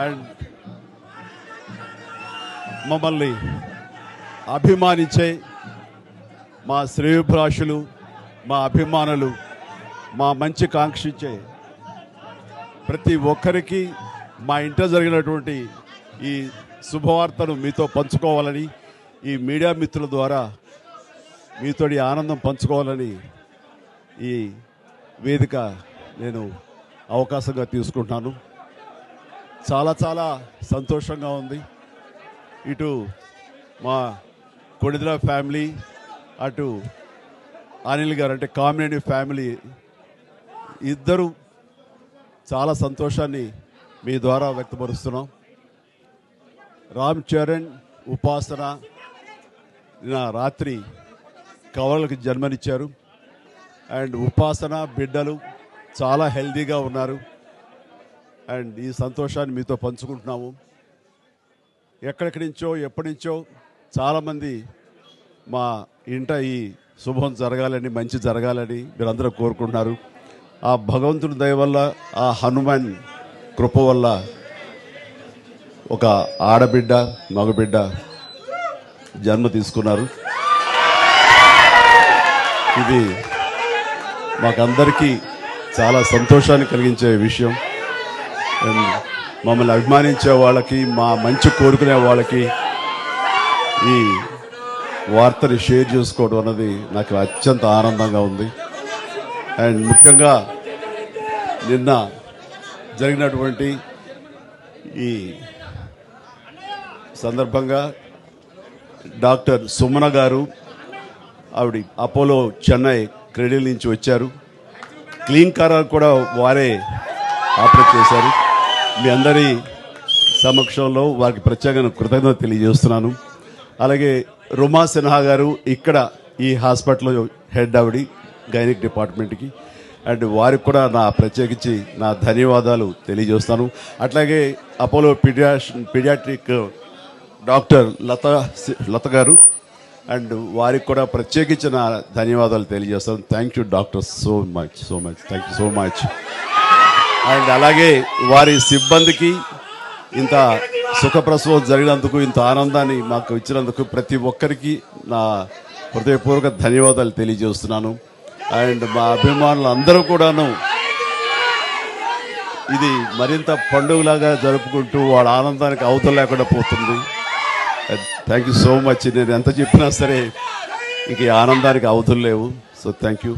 And మమ్మల్ని అభిమానించే మా శ్రేయోభిలాషులు, మా అభిమానులు, మా మంచి కాంక్షించే ప్రతి ఒక్కరికి మా ఇంట జరిగినటువంటి ఈ శుభవార్తను మీతో పంచుకోవాలని, ఈ మీడియా మిత్రుల ద్వారా మీతోటి ఆనందం పంచుకోవాలని ఈ వేదిక నేను అవకాశంగా తీసుకుంటున్నాను. చాలా చాలా సంతోషంగా ఉంది. ఇటు మా కొణిదెల ఫ్యామిలీ, అటు అనిల్ గారు అంటే కామినేని ఫ్యామిలీ ఇద్దరు చాలా సంతోషాన్ని మీ ద్వారా వ్యక్తపరుస్తున్నాం. రామ్ చరణ్, ఉపాసన నిన్న రాత్రి కవలలకు జన్మనిచ్చారు. అండ్ ఉపాసన బిడ్డలు చాలా హెల్దీగా ఉన్నారు. అండ్ ఈ సంతోషాన్ని మీతో పంచుకుంటున్నాము. ఎక్కడెక్కడి నుంచో ఎప్పటి నుంచో చాలామంది మా ఇంట ఈ శుభం జరగాలని, మంచి జరగాలని మీరందరూ కోరుకుంటున్నారు. ఆ భగవంతుడి దయ వల్ల, ఆ హనుమాన్ కృప వల్ల ఒక ఆడబిడ్డ, మగబిడ్డ జన్మ తీసుకున్నారు. ఇది మాకందరికీ చాలా సంతోషాన్ని కలిగించే విషయం. మమ్మల్ని అభిమానించే వాళ్ళకి, మా మంచి కోరుకునే వాళ్ళకి ఈ వార్తని షేర్ చేసుకోవడం అన్నది నాకు అత్యంత ఆనందంగా ఉంది. అండ్ ముఖ్యంగా నిన్న జరిగినటువంటి ఈ సందర్భంగా డాక్టర్ సుమన గారు, ఆవిడ అపోలో చెన్నై క్రెడిల్ నుంచి వచ్చారు. క్లీన్ కార్ కూడా వారే ఆపరేట్ చేశారు. మీ అందరి సమక్షంలో వారికి ప్రత్యేక కృతజ్ఞత తెలియజేస్తున్నాను. అలాగే రుమా సిన్హా గారు ఇక్కడ ఈ హాస్పిటల్లో హెడ్ ఆవిడ గైనిక్ డిపార్ట్మెంట్కి, అండ్ వారికి కూడా ప్రత్యేకించి నా ధన్యవాదాలు తెలియజేస్తాను. అట్లాగే అపోలో పీడియాట్రిక్ డాక్టర్ లత గారు, అండ్ వారికి కూడా ప్రత్యేకించి నా ధన్యవాదాలు తెలియజేస్తాను. Thank you doctor, so much thank you so much. And అలాగే వారి సిబ్బందికి ఇంత సుఖప్రసవం జరిగినందుకు, ఇంత ఆనందాన్ని మాకు ఇచ్చినందుకు ప్రతి ఒక్కరికి నా హృదయపూర్వక ధన్యవాదాలు తెలియజేస్తున్నాను. అండ్ మా అభిమానులు అందరూ కూడాను ఇది మరింత పండుగలాగా జరుపుకుంటూ వాళ్ళ ఆనందానికి అవతల లేకుండా పోతుంది. Thank you so much. నేను ఎంత చెప్పినా సరే ఇంక ఈ ఆనందానికి అవతలు లేవు. So thank you.